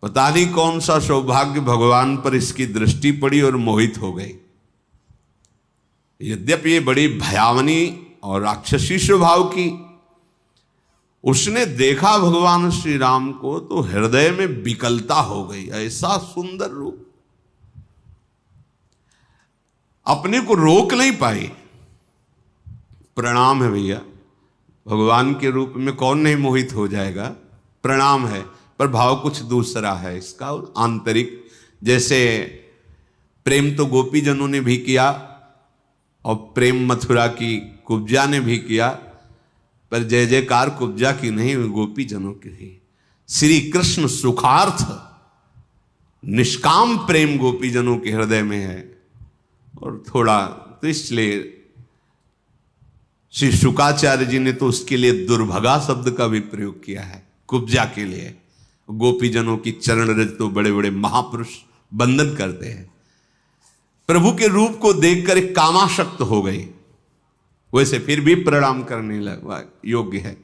पता नहीं कौन सा सौभाग्य भगवान पर इसकी दृष्टि पड़ी और मोहित हो गई। यद्यपि ये बड़ी भयावनी और राक्षसी स्वभाव की, उसने देखा भगवान श्री राम को तो हृदय में विकलता हो गई। ऐसा सुंदर रूप, अपने को रोक नहीं पाई। प्रणाम है भैया, भगवान के रूप में कौन नहीं मोहित हो जाएगा, प्रणाम है। पर भाव कुछ दूसरा है इसका, आंतरिक। जैसे प्रेम तो गोपी जनों ने भी किया और प्रेम मथुरा की कुब्जा ने भी किया, पर जय जयकार कुब्जा की नहीं, गोपी जनों की ही। श्री कृष्ण सुखार्थ निष्काम प्रेम गोपी जनों के हृदय में है। और थोड़ा तो इसलिए श्री शुकाचार्य जी ने तो उसके लिए दुर्भगा शब्द का भी प्रयोग किया है, कुब्जा के लिए। गोपी जनों की चरण रज तो बड़े बड़े महापुरुष बंधन करते हैं। प्रभु के रूप को देखकर एक कामाशक्त हो गई, वैसे फिर भी प्रणाम करने लगा योग्य है।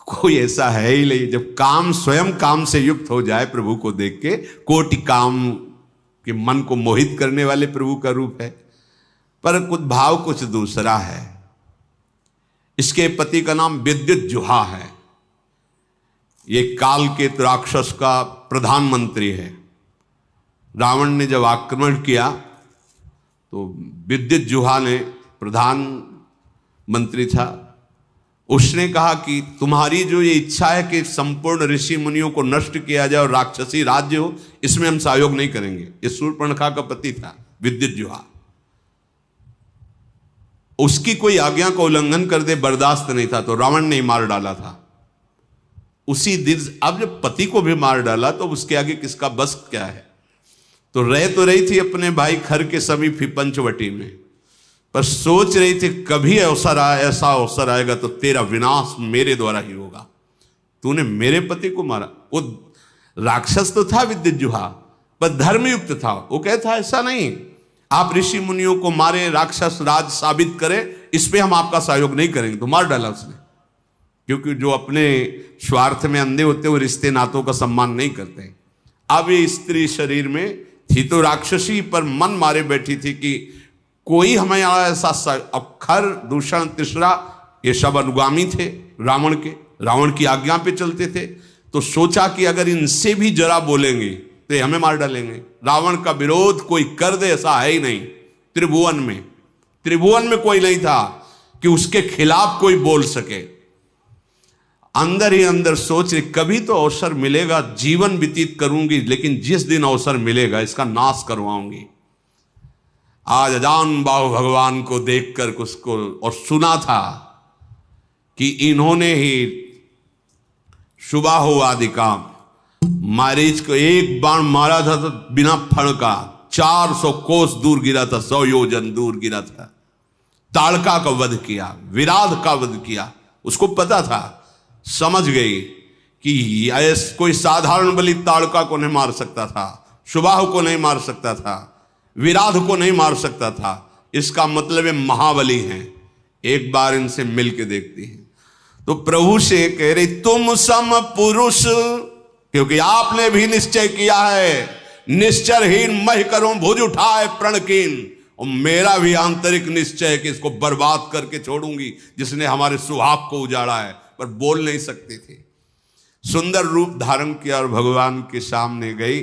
कोई ऐसा है ही नहीं, जब काम स्वयं काम से युक्त हो जाए प्रभु को देख के, कोटि काम के मन को मोहित करने वाले प्रभु का रूप है। पर कुछ भाव कुछ दूसरा है। इसके पति का नाम विद्युज्जुहा है। ये काल के राक्षस का प्रधानमंत्री है। रावण ने जब आक्रमण किया तो विद्युज्जुहा ने, प्रधानमंत्री था, उसने कहा कि तुम्हारी जो ये इच्छा है कि संपूर्ण ऋषि मुनियों को नष्ट किया जाए और राक्षसी राज्य हो, इसमें हम सहयोग नहीं करेंगे। ये शूर्पणखा का पति था विद्युज्जुहा। उसकी कोई आज्ञा का उल्लंघन कर दे बर्दाश्त नहीं था, तो रावण ने मार डाला था उसी दिन। अब जब पति को भी मार डाला तो उसके आगे किसका बस क्या है। तो रही थी अपने भाई खर के समीप ही पंचवटी में, पर सोच रही थी कभी ऐसा अवसर आएगा तो तेरा विनाश मेरे द्वारा ही होगा। तूने मेरे पति को मारा। वो राक्षस तो था विद्युज्जुहा, पर धर्मयुक्त था। वो कहता ऐसा नहीं, आप ऋषि मुनियों को मारे, राक्षस राज साबित करें, इस पे हम आपका सहयोग नहीं करेंगे। तो मार डाला उसने, क्योंकि जो अपने स्वार्थ में अंधे होते वो रिश्ते नातों का सम्मान नहीं करते। अब ये स्त्री शरीर में थी तो राक्षसी, पर मन मारे बैठी थी कि कोई हमें ऐसा। अब खर, दूषण, तीसरा, ये सब अनुगामी थे रावण के, रावण की आज्ञा पे चलते थे। तो सोचा कि अगर इनसे भी जरा बोलेंगे तो ये हमें मार डालेंगे। रावण का विरोध कोई कर दे ऐसा है ही नहीं। त्रिभुवन में कोई नहीं था कि उसके खिलाफ कोई बोल सके। अंदर ही अंदर सोच रही कभी तो अवसर मिलेगा, जीवन व्यतीत करूंगी, लेकिन जिस दिन अवसर मिलेगा इसका नाश करवाऊंगी। आज अजान बाहु भगवान को देखकर उसको और सुना था कि इन्होंने ही सुबाहु आदि काम, मारीच को एक बाण मारा था तो बिना फण का 400 कोस दूर गिरा था, 100 योजन दूर गिरा था। ताड़का का वध किया, विराध का वध किया। उसको पता था, समझ गई कि ऐसा कोई साधारण बलि ताड़का को नहीं मार सकता था, सुबाहु को नहीं मार सकता था, विराध को नहीं मार सकता था। इसका मतलब है महाबली हैं, एक बार इनसे मिल के देखती हैं। तो प्रभु से कह रही तुम सम पुरुष, क्योंकि आपने भी निश्चय किया है, निश्चरहीन मह करूं भुज उठाए प्रणकीन। और मेरा भी आंतरिक निश्चय है कि इसको बर्बाद करके छोड़ूंगी, जिसने हमारे सुहाग को उजाड़ा है। पर बोल नहीं सकती थी। सुंदर रूप धारण किया और भगवान के सामने गई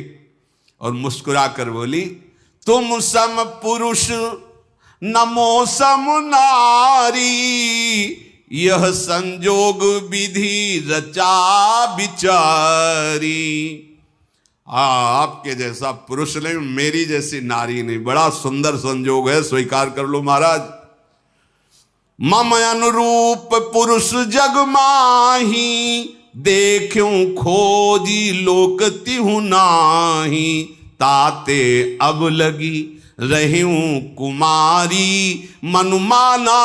और मुस्कुरा कर बोली तुम सम पुरुष नमो सम नारी, यह संजोग विधि रचा बिचारी। आपके जैसा पुरुष नहीं, मेरी जैसी नारी नहीं, बड़ा सुंदर संजोग है, स्वीकार कर लो महाराज। मम अनुरूप पुरुष जग माही, देखूं खोजी लोक तिहु नाही। ताते अब लगी रहूं कुमारी, मनुमाना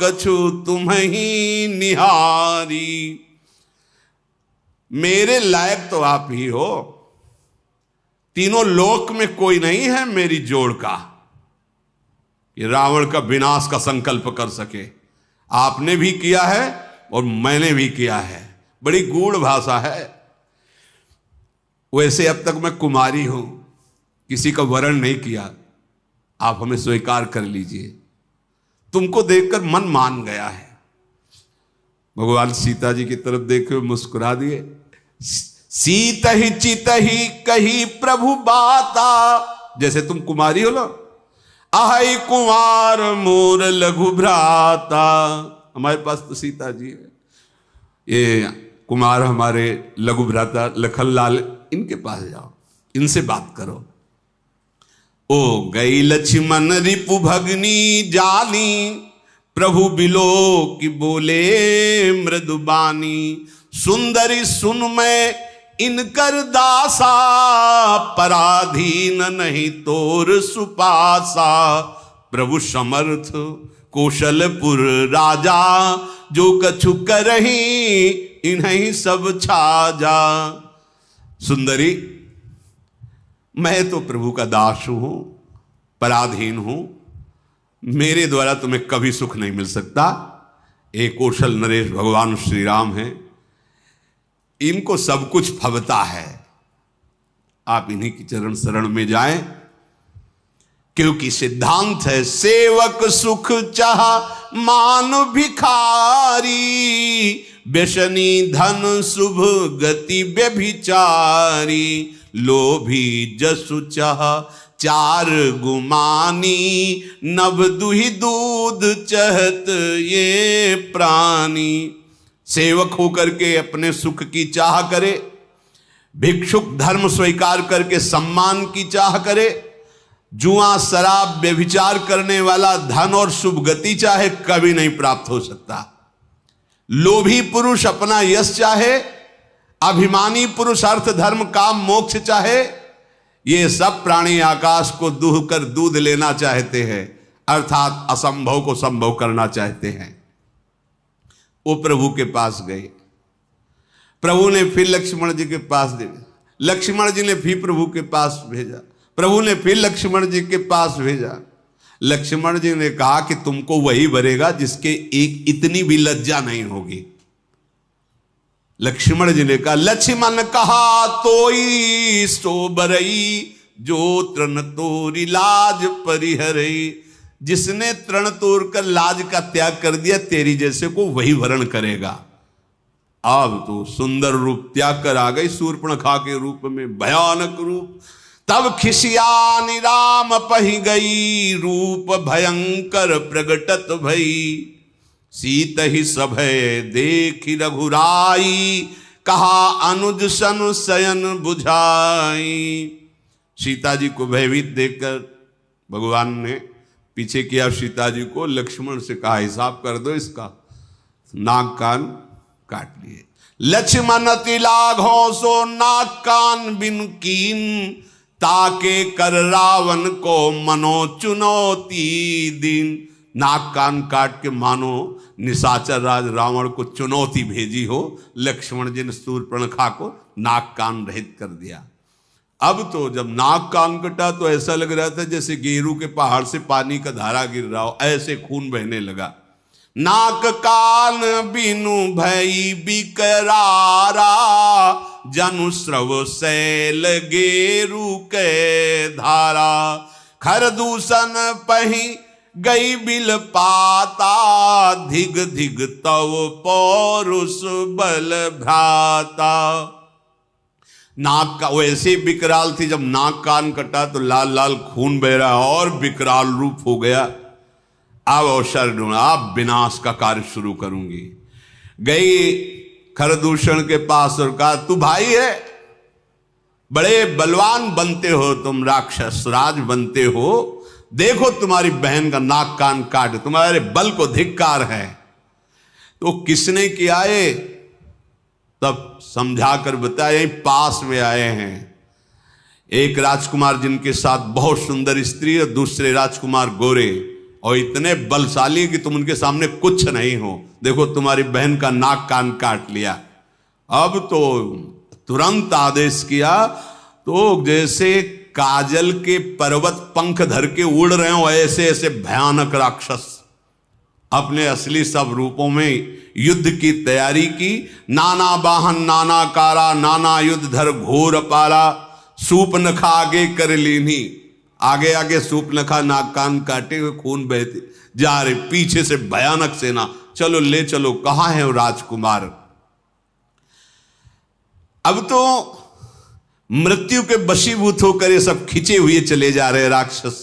कछु तुम्हीं निहारी। मेरे लायक तो आप ही हो, तीनों लोक में कोई नहीं है मेरी जोड़ का, ये रावण का विनाश का संकल्प कर सके। आपने भी किया है और मैंने भी किया है। बड़ी गूढ़ भाषा है। वैसे अब तक मैं कुमारी हूं, किसी का वरण नहीं किया, आप हमें स्वीकार कर लीजिए। तुमको देखकर मन मान गया है। भगवान सीता जी की तरफ देखे मुस्कुरा दिए। सीत ही चित ही कही प्रभु बाता, जैसे तुम कुमारी हो ना, आहै कुमार मोर लघु भ्राता। हमारे पास तो सीता जी है, ये कुमार हमारे लघु भ्राता लखनलाल, इनके पास जाओ, इनसे बात करो। ओ गई लक्ष्मण रिपु भगनी जानी, प्रभु बिलो की बोले मृदुबानी। सुंदरी सुन मैं इनकर दासा, पराधीन नहीं तोर सुपासा। प्रभु समर्थ कौशलपुर राजा, जो कछु करही इन्हीं सब छाजा। सुंदरी, मैं तो प्रभु का दास हूं, पराधीन हूं, मेरे द्वारा तुम्हें कभी सुख नहीं मिल सकता। एक कौशल नरेश भगवान श्री राम हैं, इनको सब कुछ फबता है। आप इन्हीं की चरण शरण में जाएं, क्योंकि सिद्धांत है सेवक सुख चाह मान भिखारी। व्यसनी धन शुभ गति व्यभिचारी। लोभी जसु चाह चार गुमानी। नभ दुहि दूध चहत ये प्राणी। सेवक होकर के अपने सुख की चाह करे, भिक्षुक धर्म स्वीकार करके सम्मान की चाह करे, जुआ शराब व्यभिचार करने वाला धन और शुभ गति चाहे, कभी नहीं प्राप्त हो सकता। लोभी पुरुष अपना यश चाहे, अभिमानी पुरुष अर्थ धर्म काम मोक्ष चाहे, ये सब प्राणी आकाश को दूह कर दूध लेना चाहते हैं, अर्थात असंभव को संभव करना चाहते हैं। वो प्रभु के पास गए, प्रभु ने फिर लक्ष्मण जी के पास भेजा, लक्ष्मण जी ने फिर प्रभु के पास भेजा, प्रभु ने फिर लक्ष्मण जी के पास भेजा। लक्ष्मण जी ने कहा कि तुमको वही भरेगा जिसके एक इतनी भी लज्जा नहीं होगी। लक्ष्मण जी ने कहा, लक्ष्मण कहा तोई सो बरई, जो तृण तोरी लाज परिहरई। जिसने तृण तोड़कर लाज का त्याग कर दिया, तेरी जैसे को वही वरण करेगा। अब तो सुंदर रूप त्याग कर आ गई शूर्पणखा के रूप में, भयानक रूप। तब खिसियानी राम पही गई, रूप भयंकर प्रगटत भई। सीत ही सभय देखी रघुराई, कहा अनुज सन शयन बुझाई। सीता जी को भयभीत देखकर भगवान ने पीछे किया सीता जी को, लक्ष्मण से कहा हिसाब कर दो इसका। नाक कान काट लिए। लक्ष्मण तिलाघों सो नाक कान बिन कीन, ताके कर रावण को मनो चुनौती दीन। नाक कान काट के मानो निशाचर राज रावण को चुनौती भेजी हो। लक्ष्मण जी ने शूर्पणखा को नाक कान रहित कर दिया। अब तो जब नाक कान कटा तो ऐसा लग रहा था जैसे गेरू के पहाड़ से पानी का धारा गिर रहा हो, ऐसे खून बहने लगा। नाक कान बिनु भई बिकरारा, जनु स्रव शैल गेरू के धारा। खर दूषण पही गई बिल पाता, धिग धिग तव पौरुष बल भ्राता। नाक का वैसे विकराल थी, जब नाक कान कटा तो लाल लाल खून बह रहा और विकराल रूप हो गया। अब अवसर ढूंढा, अब विनाश का कार्य शुरू करूंगी। गई खरदूषण के पास और कहा, तू भाई है, बड़े बलवान बनते हो तुम, राक्षस राज बनते हो, देखो तुम्हारी बहन का नाक कान काट, तुम्हारे बल को धिक्कार है। तो किसने किया है? तब समझाकर बताया, यहीं पास में आए हैं एक राजकुमार जिनके साथ बहुत सुंदर स्त्री और दूसरे राजकुमार गोरे और इतने बलशाली कि तुम उनके सामने कुछ नहीं हो। देखो तुम्हारी बहन का नाक कान काट लिया। अब तो तुरंत आदेश किया, तो जैसे काजल के पर्वत पंख धर के उड़ रहे हो ऐसे ऐसे भयानक राक्षस अपने असली सब रूपों में युद्ध की तैयारी की। नाना वाहन नाना कारा, नाना युद्ध धर घोर पारा, सूपनखा आगे कर लीनी। आगे आगे सूपनखा नाक कान काटे हुए खून बहते जा रहे, पीछे से भयानक सेना, चलो ले चलो, कहां है वो राजकुमार। अब तो मृत्यु के वशीभूत होकर ये सब खिंचे हुए चले जा रहे राक्षस,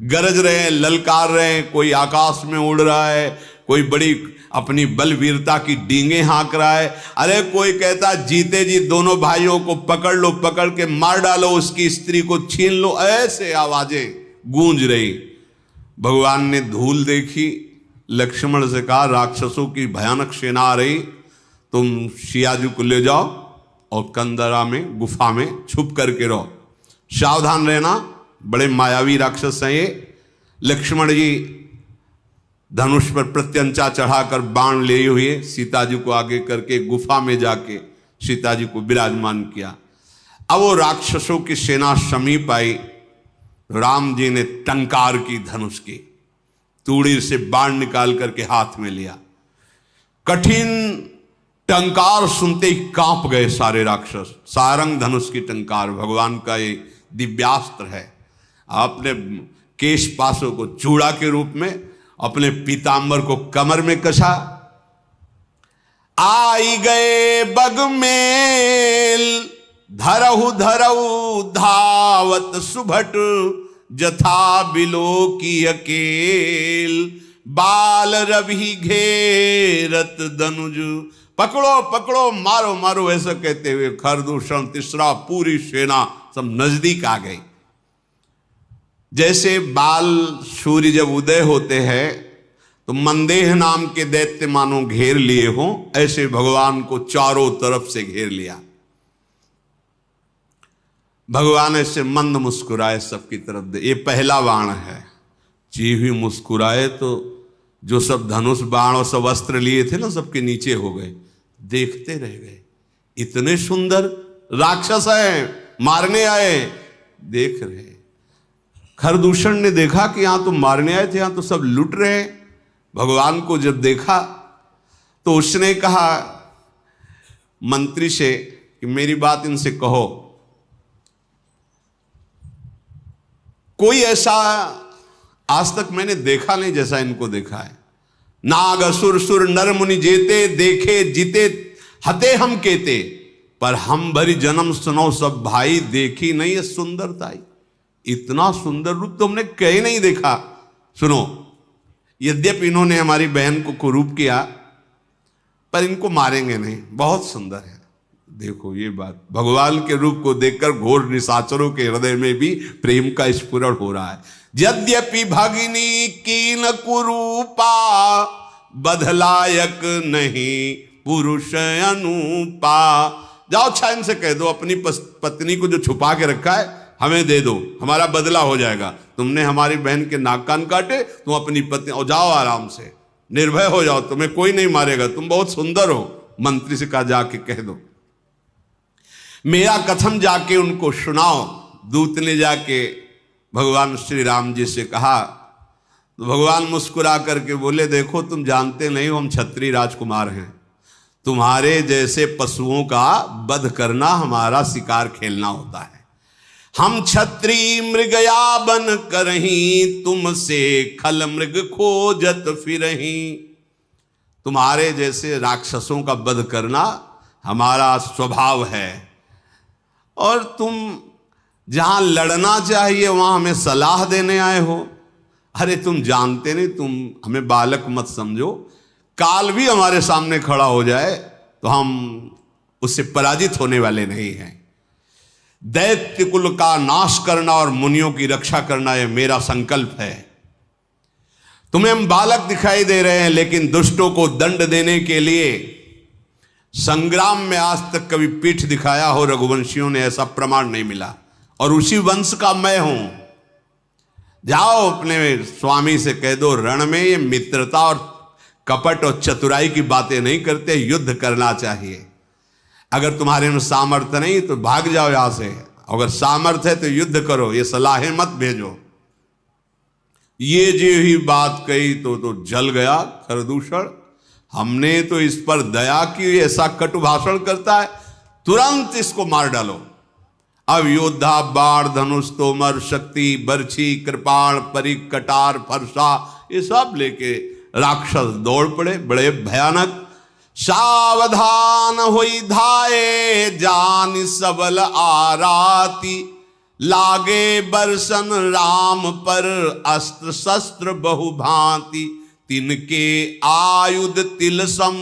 गरज रहे हैं, ललकार रहे हैं, कोई आकाश में उड़ रहा है, कोई बड़ी अपनी बलवीरता की डींगे हाँक रहा है। अरे कोई कहता जीते जी दोनों भाइयों को पकड़ लो, पकड़ के मार डालो, उसकी स्त्री को छीन लो, ऐसे आवाजें गूंज रही। भगवान ने धूल देखी, लक्ष्मण से कहा राक्षसों की भयानक सेना आ रही, तुम सियाजू को ले जाओ और कंदरा में गुफा में छुप करके रहो, सावधान रहना, बड़े मायावी राक्षस हैं ये। लक्ष्मण जी धनुष पर प्रत्यंचा चढ़ाकर बाण लिए हुए सीता जी को आगे करके गुफा में जाके सीता जी को विराजमान किया। अब वो राक्षसों की सेना समीप आई, राम जी ने टंकार की धनुष की, तूड़ी से बाण निकाल करके हाथ में लिया। कठिन टंकार सुनते ही कांप गए सारे राक्षस। सारंग धनुष की टंकार भगवान का ये दिव्यास्त्र है। अपने केश पासों को चूड़ा के रूप में, अपने पीतांबर को कमर में कसा। आई गए बगमेल, धरहु धरहु धावत सुभट, जथा बिलो की अकेल, बाल रवि घेरत दनुज। पकड़ो पकड़ो, मारो मारो, ऐसा कहते हुए खरदूषण तीसरा पूरी सेना सब नजदीक आ गई। जैसे बाल सूर्य जब उदय होते हैं तो मंदेह नाम के दैत्य मानो घेर लिए हों, ऐसे भगवान को चारों तरफ से घेर लिया। भगवान ऐसे मंद मुस्कुराए सबकी तरफ दे, ये पहला बाण है। जीव ही मुस्कुराए तो जो सब धनुष बाण और सब अस्त्र लिए थे ना, सबके नीचे हो गए, देखते रह गए। इतने सुंदर राक्षस हैं, मारने आए, देख रहे। खरदूषण ने देखा कि यहां तो मारने आए थे, यहां तो सब लुट रहे। भगवान को जब देखा तो उसने कहा मंत्री से कि मेरी बात इनसे कहो। कोई ऐसा आज तक मैंने देखा नहीं जैसा इनको देखा है। नाग असुर सुर नर मुनि जेते, देखे जीते हते हम केते, पर हम भरी जन्म सुनो सब भाई, देखी नहीं है सुंदरताई। इतना सुंदर रूप तो हमने कहीं नहीं देखा। सुनो, यद्यपि इन्होंने हमारी बहन को कुरूप किया, पर इनको मारेंगे नहीं, बहुत सुंदर है। देखो ये बात, भगवान के रूप को देखकर घोर निशाचरों के हृदय में भी प्रेम का स्फुरण हो रहा है। यद्यपि भगिनी कीन कुरूपा, बधलायक नहीं पुरुष अनुपा। जाओ अच्छा इनसे कह दो अपनी पत्नी को जो छुपा के रखा है हमें दे दो, हमारा बदला हो जाएगा। तुमने हमारी बहन के नाक कान काटे, तुम अपनी पत्नी, और जाओ आराम से, निर्भय हो जाओ, तुम्हें कोई नहीं मारेगा, तुम बहुत सुंदर हो। मंत्री से कहा जाके कह दो, मेरा कथन जाके उनको सुनाओ। दूत ने जाके भगवान श्री राम जी से कहा तो भगवान मुस्कुरा करके बोले, देखो तुम जानते नहीं हो हम क्षत्रिय राजकुमार हैं, तुम्हारे जैसे पशुओं का वध करना हमारा शिकार खेलना होता है। हम क्षत्रिय मृगया बन करहीं, तुमसे खल मृग खोजत फिरहीं। तुम्हारे जैसे राक्षसों का वध करना हमारा स्वभाव है, और तुम जहां लड़ना चाहिए वहां हमें सलाह देने आए हो। अरे तुम जानते नहीं, तुम हमें बालक मत समझो, काल भी हमारे सामने खड़ा हो जाए तो हम उससे पराजित होने वाले नहीं हैं। दैत्य कुल का नाश करना और मुनियों की रक्षा करना यह मेरा संकल्प है। तुम्हें हम बालक दिखाई दे रहे हैं, लेकिन दुष्टों को दंड देने के लिए संग्राम में आज तक कभी पीठ दिखाया हो रघुवंशियों ने, ऐसा प्रमाण नहीं मिला, और उसी वंश का मैं हूं। जाओ अपने स्वामी से कह दो, रण में ये मित्रता और कपट और चतुराई की बातें नहीं करते, युद्ध करना चाहिए। अगर तुम्हारे में सामर्थ्य नहीं तो भाग जाओ यहां से, अगर सामर्थ्य है तो युद्ध करो, ये सलाहें मत भेजो। ये जो ही बात कही तो जल गया खरदूषण। हमने तो इस पर दया की, ऐसा कटु भाषण करता है, तुरंत इसको मार डालो। अब योद्धा बाण धनुष तोमर शक्ति बर्छी कृपाण परिक कटार फरसा ये सब लेके राक्षस दौड़ पड़े, बड़े भयानक। सावधान हुई धाये जान सबल आराती, लागे बरसन राम पर अस्त्र शस्त्र बहुभांति, तिनके आयुध तिलसम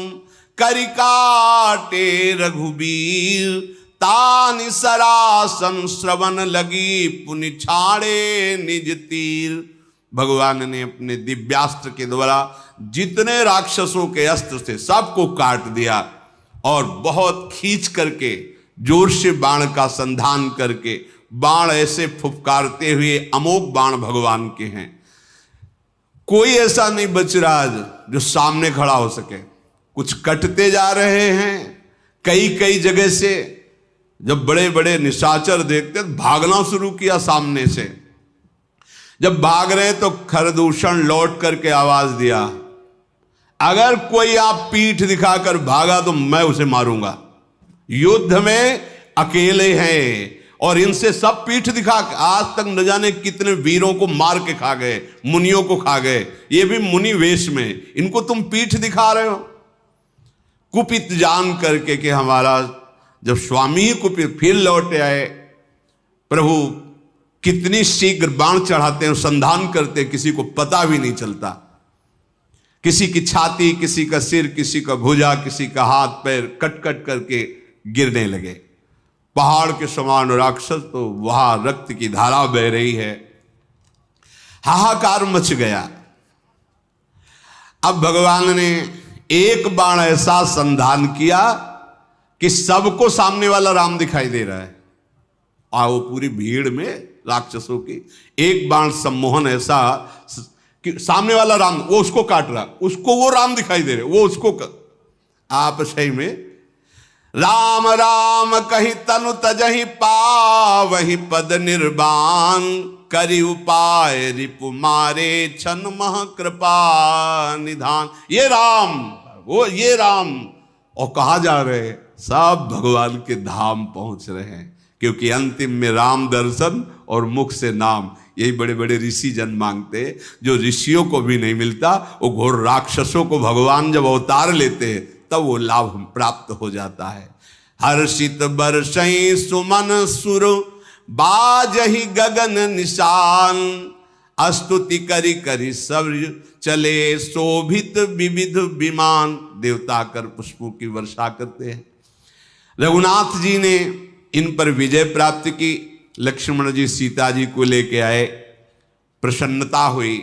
करिकाटे रघुबीर, तानि सरासन श्रवण लगी पुनि छाड़े निज तीर। भगवान ने अपने दिव्यास्त्र के द्वारा जितने राक्षसों के अस्त्र थे सबको काट दिया और बहुत खींच करके जोर से बाण का संधान करके, बाण ऐसे फुफकारते हुए अमोघ बाण भगवान के हैं, कोई ऐसा नहीं बच रहा जो सामने खड़ा हो सके। कुछ कटते जा रहे हैं कई कई जगह से। जब बड़े बड़े निशाचर देखते भागना शुरू किया सामने से। जब भाग रहे तो खरदूषण लौट करके आवाज दिया, अगर कोई आप पीठ दिखाकर भागा तो मैं उसे मारूंगा। युद्ध में अकेले हैं और इनसे सब पीठ दिखा, आज तक न जाने कितने वीरों को मार के खा गए, मुनियों को खा गए, ये भी मुनि वेश में, इनको तुम पीठ दिखा रहे हो। कुपित जान करके कि हमारा जब स्वामी ही कुपित, फिर लौटे आए, प्रभु कितनी शीघ्र बाण चढ़ाते हैं, संधान करते हैं, किसी को पता भी नहीं चलता। किसी की छाती, किसी का सिर, किसी का भुजा, किसी का हाथ पैर कट कट करके गिरने लगे। पहाड़ के समान राक्षस, तो वहां रक्त की धारा बह रही है, हाहाकार मच गया। अब भगवान ने एक बाण ऐसा संधान किया कि सबको सामने वाला राम दिखाई दे रहा है। और वो पूरी भीड़ में राक्षसों की एक बाण सम्मोहन ऐसा कि सामने वाला राम, वो उसको काट रहा, उसको वो राम दिखाई दे रहे, वो उसको आप सही में राम राम कही तनु तजहि पावहि पद निर्वाण, करि उपाय रिपु मारे छन मह कृपा निधान। ये राम, वो ये राम, और कहा जा रहे सब भगवान के धाम पहुंच रहे हैं, क्योंकि अंतिम में राम दर्शन और मुख से नाम, यही बड़े बड़े ऋषि जन मांगते, जो ऋषियों को भी नहीं मिलता। वो घोर राक्षसों को भगवान जब अवतार लेते हैं तब वो लाभ प्राप्त हो जाता है। हर्षित बरसई सुमन सुर बाजहि गगन निशान, स्तुति करि करि सब चले शोभित विविध विमान। देवता कर पुष्पों की वर्षा करते हैं। रघुनाथ जी ने इन पर विजय प्राप्त की। लक्ष्मण जी सीता जी को लेके आए, प्रसन्नता हुई।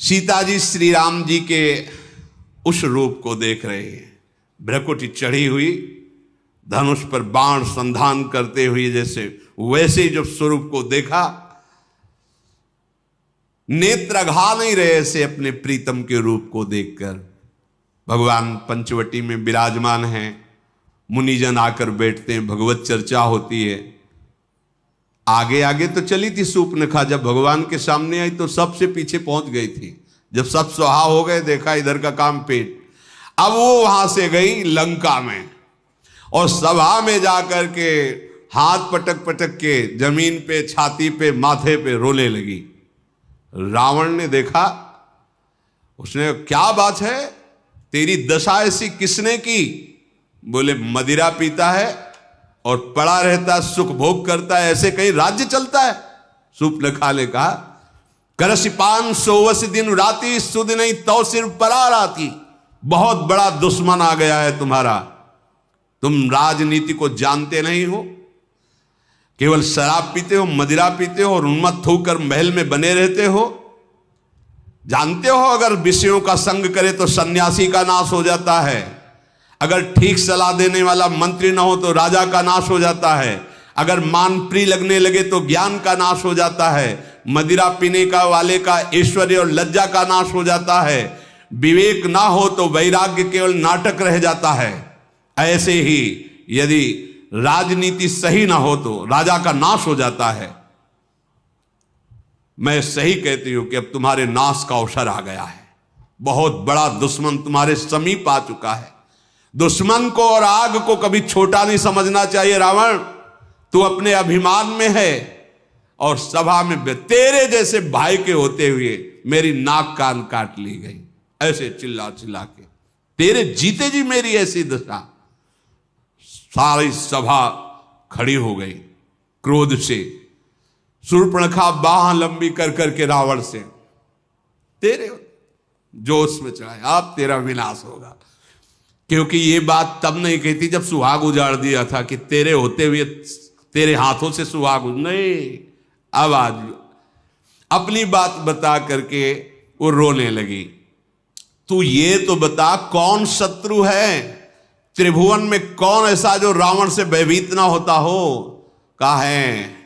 सीता जी श्री राम जी के उस रूप को देख रहे हैं, भ्रकुटी चढ़ी हुई, धनुष पर बाण संधान करते हुए, जैसे वैसे ही जब स्वरूप को देखा, नेत्र घा नहीं रहे ऐसे अपने प्रीतम के रूप को देखकर। भगवान पंचवटी में विराजमान हैं, मुनिजन आकर बैठते हैं, भगवत चर्चा होती है। आगे आगे तो चली थी सूर्पनखा, जब भगवान के सामने आई तो सबसे पीछे पहुंच गई थी। जब सब सुहा हो गए, देखा इधर का काम पेट। अब वो वहां से गई लंका में और सभा में जाकर के हाथ पटक पटक के जमीन पे, छाती पे, माथे पे रोने लगी। रावण ने देखा, उसने क्या बात है, तेरी दशा ऐसी किसने की? बोले मदिरा पीता है और पड़ा रहता है, सुख भोग करता है, ऐसे कहीं राज्य चलता है? सूर्पनखा ने कहा, करसिपान सोवस दिन राती, सुध नहीं तो सिर परा राती। बहुत बड़ा दुश्मन आ गया है तुम्हारा, तुम राजनीति को जानते नहीं हो, केवल शराब पीते हो, मदिरा पीते हो और उन्मत्त होकर महल में बने रहते हो। जानते हो अगर विषयों का संग करे तो सन्यासी का नाश हो जाता है, अगर ठीक सलाह देने वाला मंत्री ना हो तो राजा का नाश हो जाता है, अगर मान प्रिय लगने लगे तो ज्ञान का नाश हो जाता है, मदिरा पीने का वाले का ऐश्वर्य और लज्जा का नाश हो जाता है, विवेक ना हो तो वैराग्य केवल नाटक रह जाता है। ऐसे ही यदि राजनीति सही ना हो तो राजा का नाश हो जाता है। मैं सही कहती हूं कि अब तुम्हारे नाश का अवसर आ गया है। बहुत बड़ा दुश्मन तुम्हारे समीप आ चुका है। दुश्मन को और आग को कभी छोटा नहीं समझना चाहिए। रावण, तू अपने अभिमान में है और सभा में तेरे जैसे भाई के होते हुए मेरी नाक कान काट ली गई, ऐसे चिल्ला चिल्ला के। तेरे जीते जी मेरी ऐसी दशा। सारी सभा खड़ी हो गई क्रोध से। शूर्पणखा बाह लंबी कर करके रावण से तेरे जोश में चढ़ाए, अब तेरा विनाश होगा। क्योंकि ये बात तब नहीं कहती जब सुहाग उजाड़ दिया था कि तेरे होते हुए तेरे हाथों से सुहाग नहीं। अब आज अपनी बात बता करके वो रोने लगी। तू ये तो बता कौन शत्रु है त्रिभुवन में, कौन ऐसा जो रावण से भयभीत ना होता हो। कहा है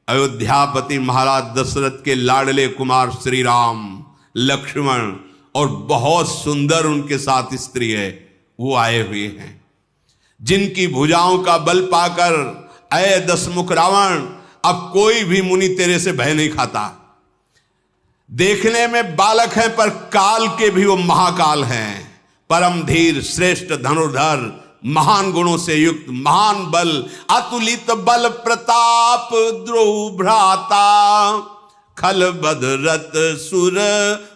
अयोध्यापति महाराज दशरथ के लाडले कुमार श्री राम, लक्ष्मण और बहुत सुंदर उनके साथ स्त्री है, वो आए हुए हैं, जिनकी भुजाओं का बल पाकर अय दशमुख रावण अब कोई भी मुनि तेरे से भय नहीं खाता। देखने में बालक है पर काल के भी वो महाकाल हैं। परम धीर, श्रेष्ठ धनुर्धर, महान गुणों से युक्त, महान बल, अतुलित बल प्रताप, द्रोह भ्राता, खल बदरत सुर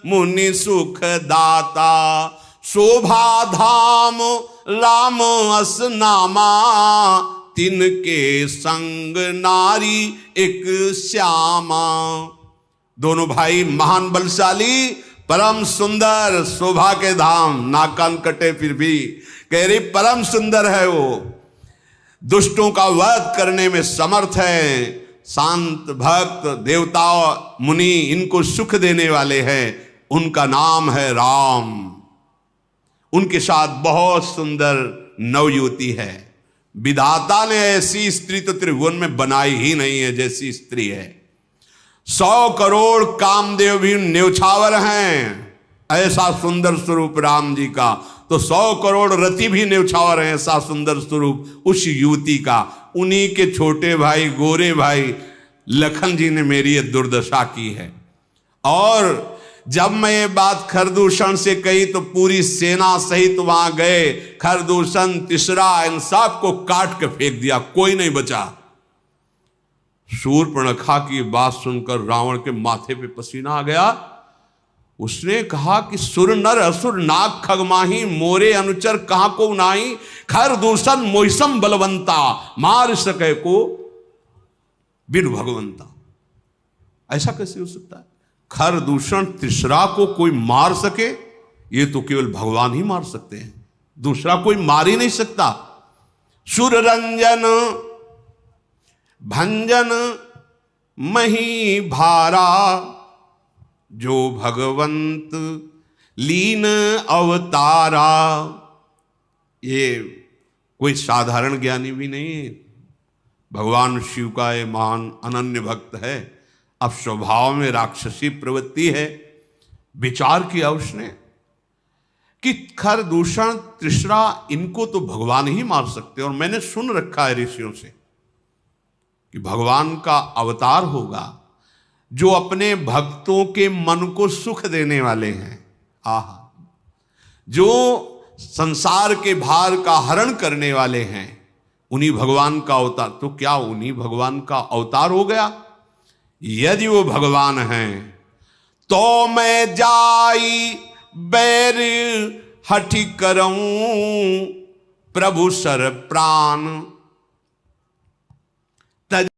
मुनि सुख दाता, शोभा धाम राम अस नामा, तिनके संग नारी एक श्यामा। दोनों भाई महान बलशाली, परम सुंदर, शोभा के धाम, नाक कान कटे फिर भी कह रही परम सुंदर है वो, दुष्टों का वध करने में समर्थ है, शांत भक्त, देवता मुनि इनको सुख देने वाले हैं, उनका नाम है राम। उनके साथ बहुत सुंदर नवयुवती है। विधाता ने ऐसी स्त्री तो त्रिभुवन में बनाई ही नहीं है जैसी स्त्री है। 100 करोड़ कामदेव भी न्यौछावर हैं, ऐसा सुंदर स्वरूप राम जी का, तो 100 करोड़ रति भी न्यौछावर हैं, ऐसा सुंदर स्वरूप उस युवती का। उन्हीं के छोटे भाई गोरे भाई लखन जी ने मेरी ये दुर्दशा की है। और जब मैं ये बात खरदूषण से कही तो पूरी सेना सहित वहां गए। खरदूषण, तीसरा, इन सब को काट के फेंक दिया, कोई नहीं बचा। शूर्पणखा की बात सुनकर रावण के माथे पे पसीना आ गया। उसने कहा कि सुर नर असुर नाग खगमाही, मोरे अनुचर कहां को नाही, खरदूषण मोहिसम बलवंता, मार सके को बिनु भगवंता। ऐसा कैसे हो सकता है? खरदूषण तीसरा को कोई मार सके, ये तो केवल भगवान ही मार सकते हैं, दूसरा कोई मार ही नहीं सकता। सुर रंजन भंजन मही भारा, जो भगवंत लीन अवतारा। ये कोई साधारण ज्ञानी भी नहीं है, भगवान शिव का ये महान अनन्य भक्त है। अब स्वभाव में राक्षसी प्रवृत्ति है। विचार किया उसने कि खरदूषण, तीसरा, इनको तो भगवान ही मार सकते हैं। और मैंने सुन रखा है ऋषियों से कि भगवान का अवतार होगा जो अपने भक्तों के मन को सुख देने वाले हैं। आहा, जो संसार के भार का हरण करने वाले हैं, उन्हीं भगवान का अवतार। तो क्या उन्हीं भगवान का अवतार हो गया? यदि वो भगवान हैं तो मैं जाई बैर हठि करऊं, प्रभु सर प्राण